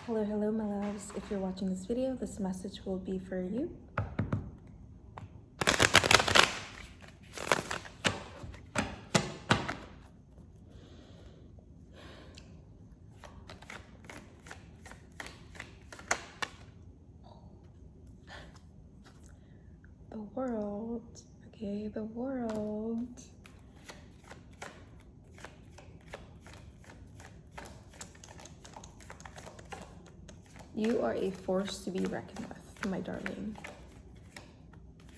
Hello, my loves. If you're watching this video, this message will be for you. The world, okay, the world. You are a force to be reckoned with, my darling.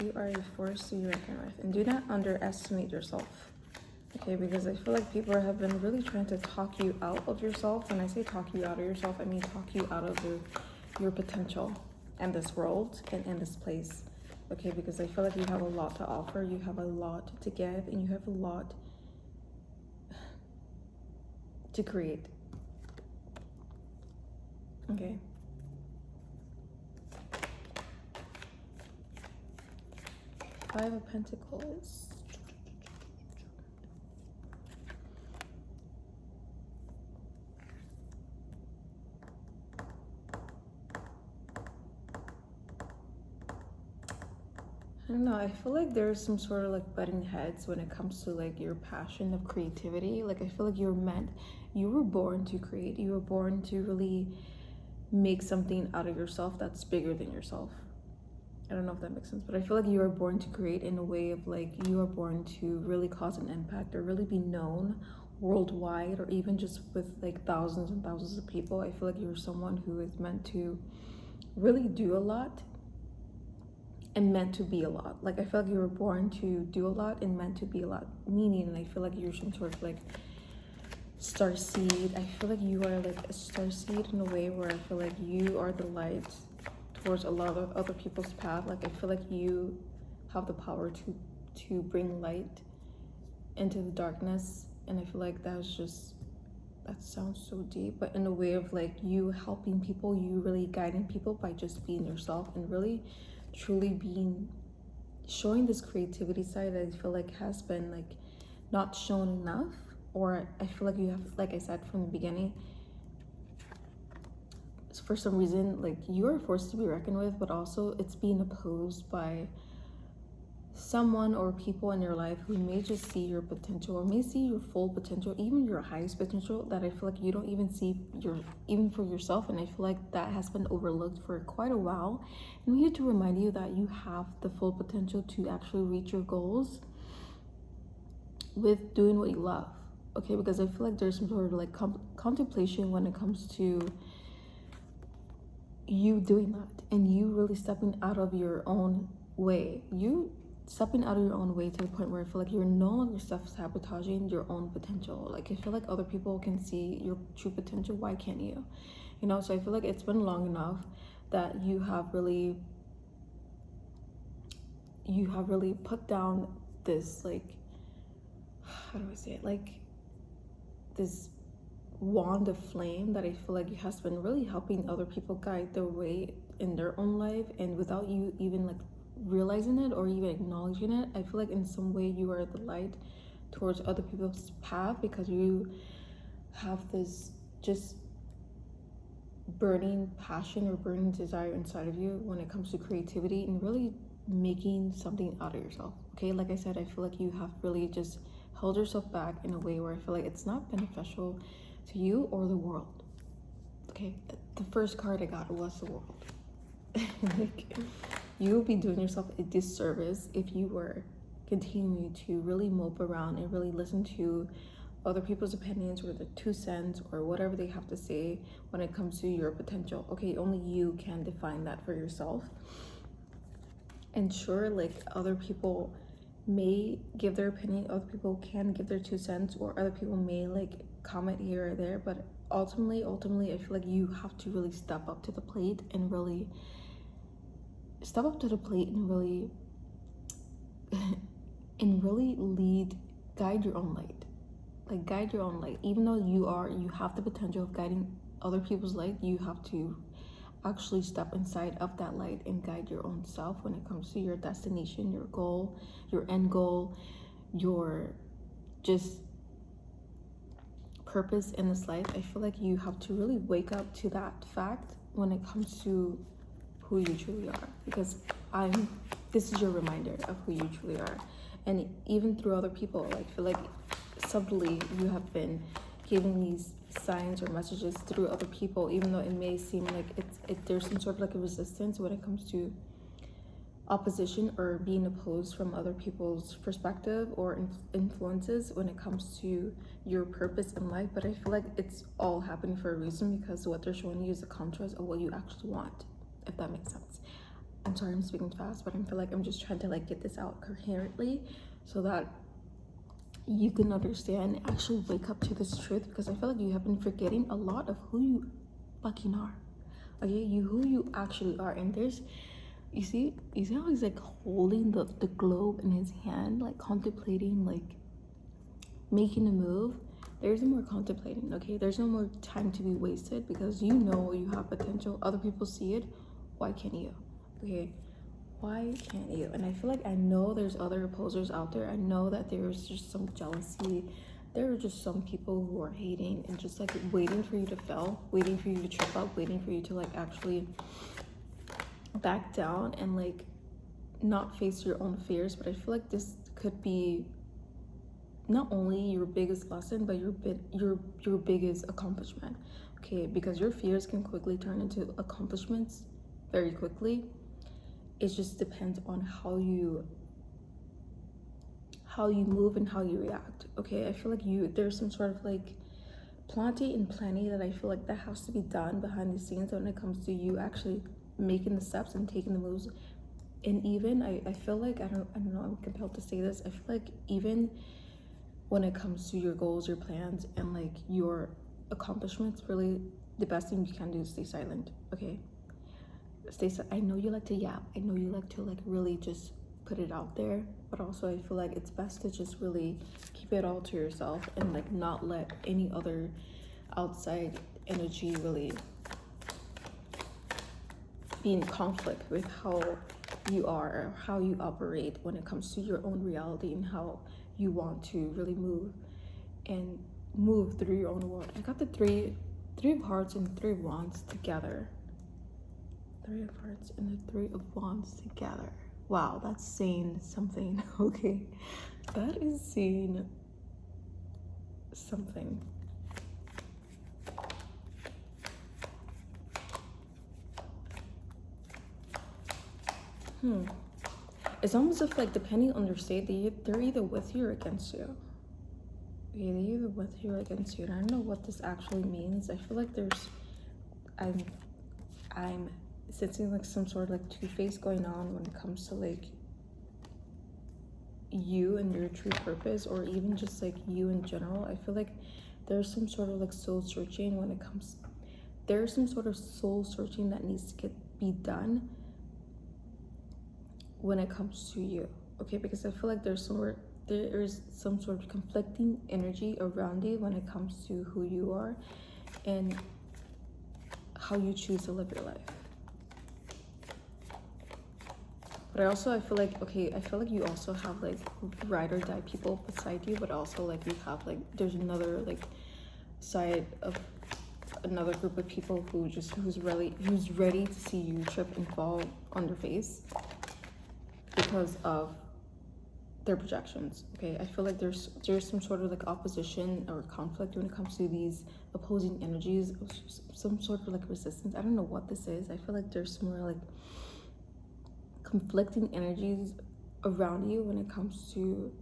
You are a force to be reckoned with. And do not underestimate yourself. Okay, because I feel like people have been really trying to talk you out of yourself. When I say talk you out of yourself, I mean talk you out of your potential and this world and in this place. Okay, because I feel like you have a lot to offer, you have a lot to give, and you have a lot to create. Okay. Five of Pentacles. I don't know, I feel like there's some sort of like butting heads when it comes to like your passion of creativity. Like I feel like you were born to create. You were born to really make something out of yourself that's bigger than yourself. I don't know if that makes sense, but I feel like you are born to create in a way of like you are born to really cause an impact or really be known worldwide, or even just with like thousands and thousands of people. I feel like you're someone who is meant to really do a lot and meant to be a lot. Like I feel like you were born to do a lot and meant to be a lot, meaning I feel like you're some sort of like star seed. I feel like you are like a star seed in a way where I feel like you are the light towards a lot of other people's path. Like I feel like you have the power to bring light into the darkness, and I feel like that sounds so deep, but in a way of like you helping people, you really guiding people by just being yourself and really truly showing this creativity side that I feel like has been like not shown enough. Or I feel like you have, like I said from the beginning, for some reason, like you are a force to be reckoned with, but also it's being opposed by someone or people in your life who may just see your potential or may see your full potential, even your highest potential, that I feel like you don't even see even for yourself. And I feel like that has been overlooked for quite a while. And we need to remind you that you have the full potential to actually reach your goals with doing what you love. Okay, because I feel like there's some sort of like contemplation when it comes to you doing that and you really stepping out of your own way. You stepping out of your own way to the point where I feel like you're no longer self-sabotaging your own potential. Like I feel like other people can see your true potential. Why can't you? You know, so I feel like it's been long enough that you have really put down this, like, how do I say it, like this wand of flame that I feel like has been really helping other people guide their way in their own life, and without you even like realizing it or even acknowledging it, I feel like in some way you are the light towards other people's path, because you have this just burning passion or burning desire inside of you when it comes to creativity and really making something out of yourself. Okay, like I said, I feel like you have really just held yourself back in a way where I feel like it's not beneficial to you or the world. Okay, the first card I got was the world. Like, you would be doing yourself a disservice if you were continuing to really mope around and really listen to other people's opinions or the 2 cents or whatever they have to say when it comes to your potential. Okay, only you can define that for yourself. And sure, like other people may give their opinion, other people can give their 2 cents, or other people may like comment here or there, but ultimately I feel like you have to really step up to the plate and really guide your own light. Like guide your own light. Even though you have the potential of guiding other people's light, you have to actually step inside of that light and guide your own self when it comes to your destination, your goal, your end goal, your just purpose in this life, I feel like you have to really wake up to that fact when it comes to who you truly are, because this is your reminder of who you truly are. And even through other people, I feel like subtly you have been giving these signs or messages through other people, even though it may seem like there's some sort of like a resistance when it comes to opposition or being opposed from other people's perspective or influences when it comes to your purpose in life. But I feel like it's all happening for a reason, because what they're showing you is the contrast of what you actually want, if that makes sense. I'm sorry I'm speaking fast, but I feel like I'm just trying to like get this out coherently so that you can understand and actually wake up to this truth, because I feel like you have been forgetting a lot of who you fucking are. Okay, who you actually are. And there's, you see how he's like holding the globe in his hand, like contemplating, like making a move. There's no more contemplating, okay? There's no more time to be wasted, because you know you have potential. Other people see it. Why can't you? Okay, why can't you? And I feel like I know there's other opposers out there. I know that there's just some jealousy. There are just some people who are hating and just like waiting for you to fail, waiting for you to trip up, waiting for you to like actually back down and like not face your own fears. But I feel like this could be not only your biggest lesson, but your biggest accomplishment. Okay, because your fears can quickly turn into accomplishments very quickly. It just depends on how you move and how you react. Okay, I feel like there's some sort of like plenty and plenty that I feel like that has to be done behind the scenes when it comes to you actually making the steps and taking the moves. And even I feel like I don't know, I'm compelled to say this, I feel like even when it comes to your goals, your plans, and like your accomplishments, really the best thing you can do is stay silent. Okay, I know you like to yap, I know you like to like really just put it out there, but also I feel like it's best to just really keep it all to yourself and like not let any other outside energy really be in conflict with how you are or how you operate when it comes to your own reality and how you want to really move through your own world. I got the three of hearts and the 3 of wands together. 3 of hearts and the 3 of wands together. Wow, that's saying something. Okay, that is saying something. It's almost if like depending on their state, they're either with you or against you. Okay, they're either with you or against you. And I don't know what this actually means. I feel like I'm sensing like some sort of like two-face going on when it comes to like you and your true purpose, or even just like you in general. I feel like there's some sort of like soul searching when it comes, there's some sort of soul searching that needs to be done when it comes to you. Okay, because I feel like there is some sort of conflicting energy around you when it comes to who you are and how you choose to live your life. But I feel like you also have like ride or die people beside you, but also like you have like, there's another like side of another group of people who's ready to see you trip and fall on your face because of their projections. Okay, I feel like there's some sort of like opposition or conflict when it comes to these opposing energies, some sort of like resistance. I don't know what this is. I feel like there's more like conflicting energies around you when it comes to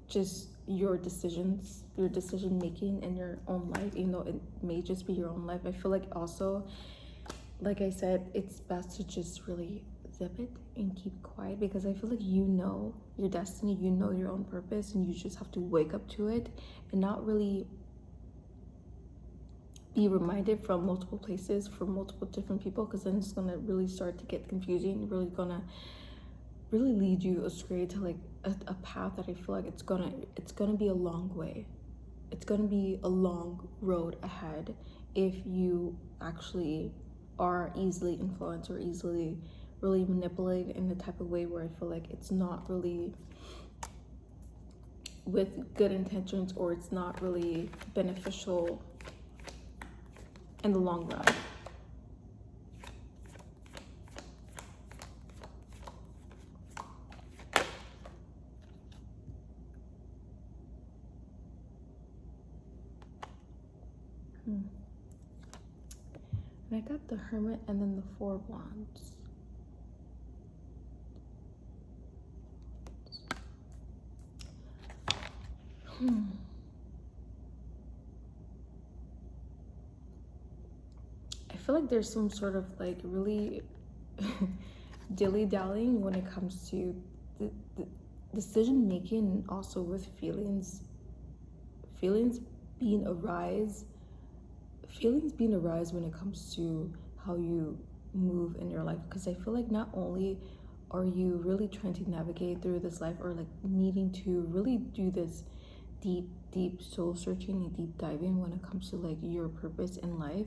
just your decisions, your decision making in your own life, even though it may just be your own life. I feel like also, like I said, it's best to just really zip it and keep quiet, because I feel like you know your destiny, you know your own purpose, and you just have to wake up to it and not really be reminded from multiple places, from multiple different people, because then it's gonna really start to get confusing, really lead you astray to like a path that I feel like it's gonna be a long way. It's gonna be a long road ahead if you actually are easily influenced or easily really manipulated in the type of way where I feel like it's not really with good intentions, or it's not really beneficial in the long run. And I got the Hermit and then the Four of Wands. I feel like there's some sort of like really dilly-dallying when it comes to the decision making, and also with feelings being arise when it comes to how you move in your life. Because I feel like not only are you really trying to navigate through this life, or like needing to really do this deep soul searching and deep diving when it comes to like your purpose in life,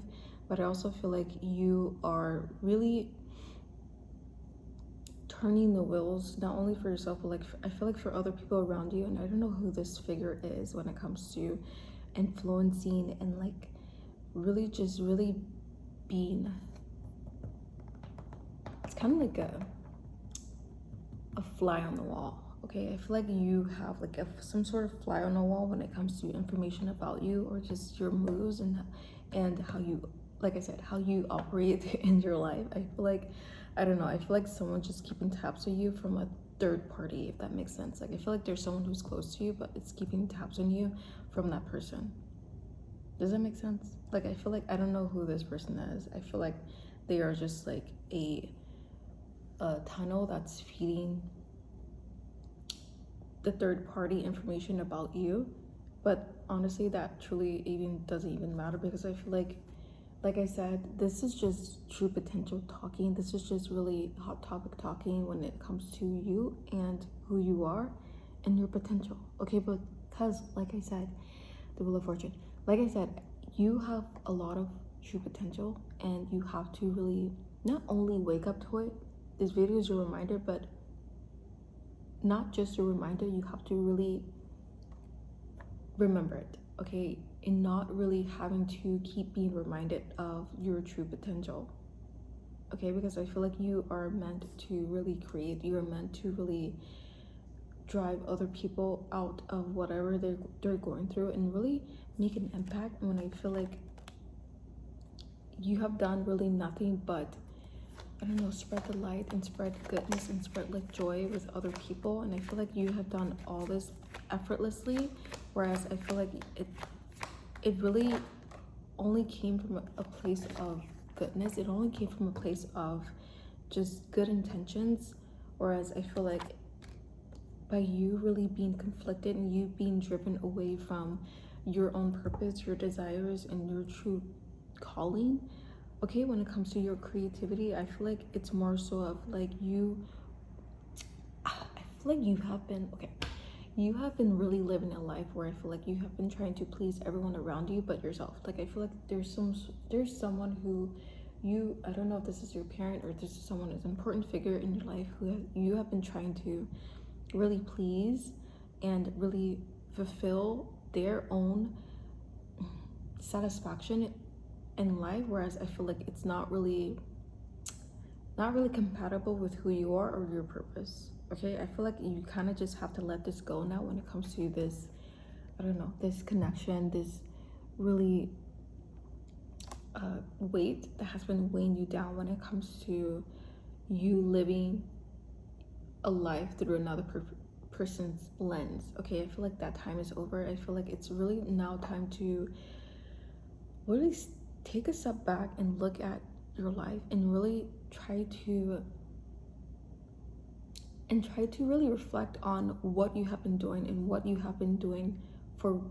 but I also feel like you are really turning the wheels, not only for yourself, but like I feel like for other people around you. And I don't know who this figure is when it comes to influencing and like really being, it's kind of like a fly on the wall. Okay, I feel like you have like some sort of fly on the wall when it comes to information about you, or just your moves and how you, like I said, how you operate in your life. I feel like, I don't know, I feel like someone's just keeping tabs on you from a third party, if that makes sense. Like I feel like there's someone who's close to you, but it's keeping tabs on you from that person. Does that make sense? Like I feel like, I don't know who this person is. I feel like they are just like a tunnel that's feeding the third party information about you. But honestly, that truly even doesn't even matter, because I feel like I said, this is just true potential talking. This is just really hot topic talking when it comes to you and who you are and your potential. Okay, but because like I said, the Wheel of Fortune, like I said, you have a lot of true potential, and you have to really not only wake up to it. This video is a reminder, but not just a reminder, you have to really remember it, okay? And not really having to keep being reminded of your true potential, okay? Because I feel like you are meant to really create, you are meant to really drive other people out of whatever they're going through, and really make an impact. When I feel like you have done really nothing but, I don't know, spread the light and spread goodness and spread like joy with other people. And I feel like you have done all this effortlessly, whereas I feel like it really only came from a place of goodness. It only came from a place of just good intentions, whereas I feel like by you really being conflicted and you being driven away from your own purpose, your desires, and your true calling, okay, when it comes to your creativity, I feel like it's more so of like I feel like you have been really living a life where I feel like you have been trying to please everyone around you but yourself. Like I feel like there's someone who I don't know if this is your parent or this is someone who's an important figure in your life who you have been trying to really please and really fulfill their own satisfaction in life, whereas I feel like it's not really compatible with who you are or your purpose. Okay, I feel like you kind of just have to let this go now when it comes to this, I don't know, this connection, this really weight that has been weighing you down when it comes to you living a life through another person's lens. Okay, I feel like that time is over. I feel like it's really now time to really take a step back and look at your life and really try to really reflect on what you have been doing and what you have been doing for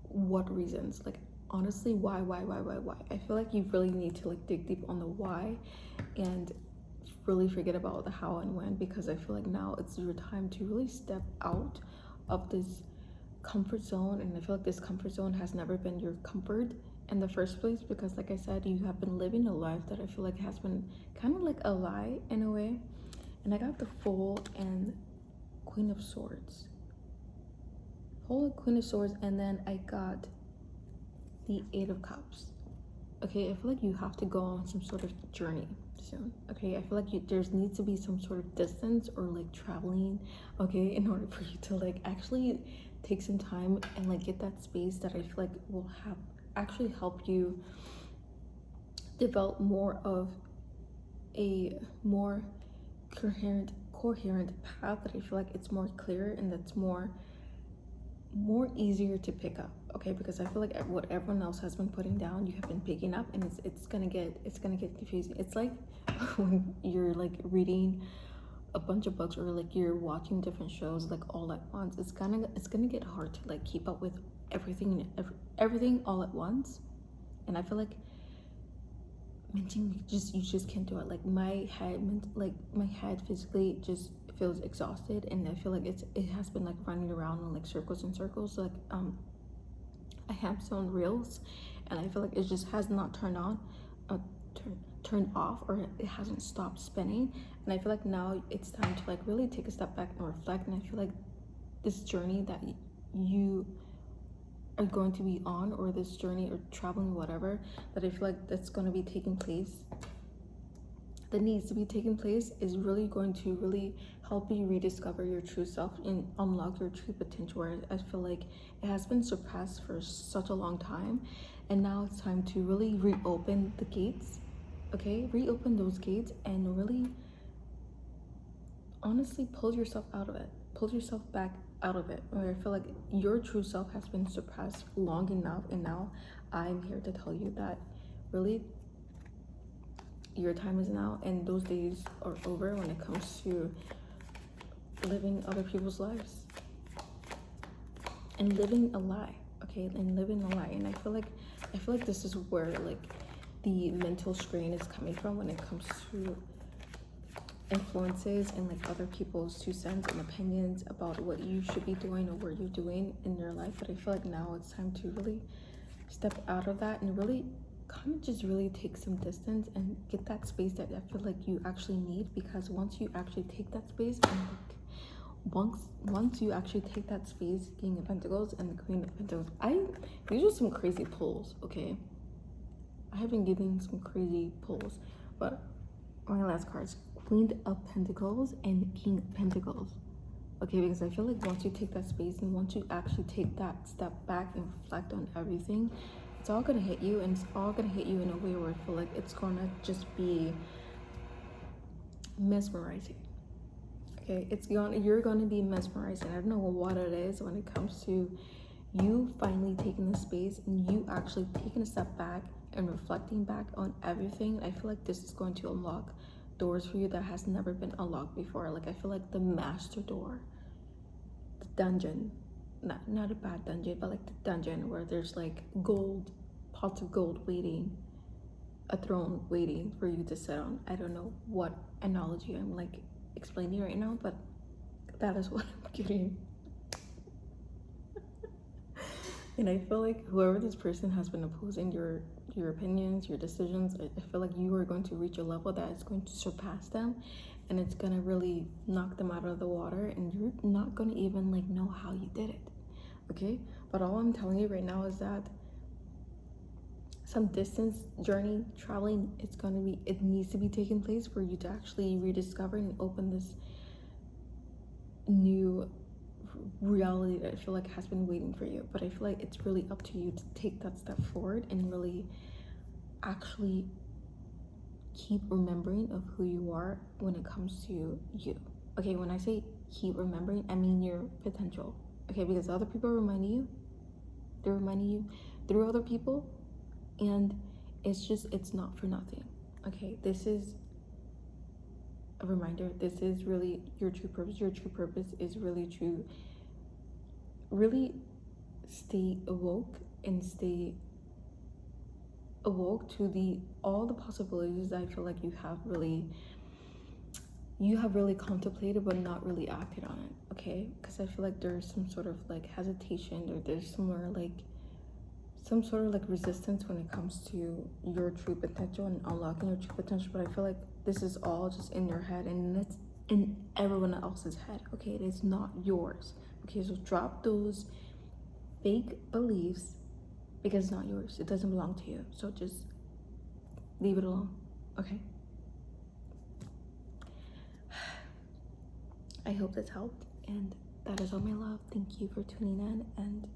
what reasons. Like honestly, why? I feel like you really need to like dig deep on the why and really forget about the how and when, because I feel like now it's your time to really step out of this comfort zone. And I feel like this comfort zone has never been your comfort in the first place, because like I said, you have been living a life that I feel like has been kind of like a lie in a way. And I got the Fool and Queen of Swords. pulled a Queen of Swords, and then I got the Eight of Cups. Okay, I feel like you have to go on some sort of journey soon. Okay, I feel like there needs to be some sort of distance or like traveling, okay, in order for you to like actually take some time and like get that space that I feel like will have actually help you develop more of a more coherent path that I feel like it's more clear and that's more easier to pick up. Okay, because I feel like what everyone else has been putting down, you have been picking up, and it's gonna get confusing. It's like when you're like reading a bunch of books or like you're watching different shows like all at once. It's gonna get hard to like keep up with everything and everything all at once. And I feel like you just can't do it. Like my head physically just feels exhausted, and I feel like it has been like running around in like circles and circles. Like I have some reels, and I feel like it just has not turned on, turned off, or it hasn't stopped spinning. And I feel like now it's time to like really take a step back and reflect. And I feel like this journey that you are going to be on, or this journey or traveling, whatever, that I feel like that's going to be taking place, that needs to be taking place, is really going to really help you rediscover your true self and unlock your true potential, where I feel like it has been surpassed for such a long time. And now it's time to really reopen the gates. Okay, reopen those gates and really honestly pull yourself out of it, pull yourself back out of it, where I feel like your true self has been surpassed long enough. And now I'm here to tell you that really your time is now, and those days are over when it comes to living other people's lives and living a lie. Okay, and living a lie. And I feel like this is where like the mental strain is coming from when it comes to influences and like other people's 2 cents and opinions about what you should be doing or what you're doing in your life. But I feel like now it's time to really step out of that and really kind of just really take some distance and get that space that I feel like you actually need. Because once you actually take that space, and like once you actually take that space, King of Pentacles and the Queen of Pentacles, these are some crazy pulls. Okay, I have been getting some crazy pulls, but my last cards, Queen of Pentacles and King of Pentacles. Okay, because I feel like once you take that space and once you actually take that step back and reflect on everything, it's all gonna hit you, and it's all gonna hit you in a way where I feel like it's gonna just be mesmerizing. Okay, you're gonna be mesmerizing. I don't know what it is when it comes to you finally taking the space and you actually taking a step back and reflecting back on everything. I feel like this is going to unlock doors for you that has never been unlocked before. Like I feel like the master door, the dungeon, not a bad dungeon, but like the dungeon where there's like pots of gold waiting, a throne waiting for you to sit on. I don't know what analogy I'm like explaining right now, but that is what I'm getting. And I feel like whoever this person has been opposing your opinions, your decisions, I feel like you are going to reach a level that is going to surpass them, and it's going to really knock them out of the water, and you're not going to even like know how you did it. Okay, but all I'm telling you right now is that some distance journey traveling, it needs to be taking place for you to actually rediscover and open this new reality that I feel like has been waiting for you. But I feel like it's really up to you to take that step forward and really actually keep remembering of who you are when it comes to you. Okay, when I say keep remembering, I mean your potential. Okay, because other people are reminding you, they're reminding you through other people, and it's not for nothing. Okay, this is a reminder. This is really your true purpose. Your true purpose is really to really stay awoke and stay awoke to all the possibilities that I feel like you have really contemplated but not really acted on it. Okay, because I feel like there's some sort of like hesitation, or there's some sort of like resistance when it comes to your true potential and unlocking your true potential. But I feel like this is all just in your head, and it's in everyone else's head. Okay, it is not yours. Okay, so drop those fake beliefs because it's not yours. It doesn't belong to you. So just leave it alone, okay? I hope this helped, and that is all my love. Thank you for tuning in, and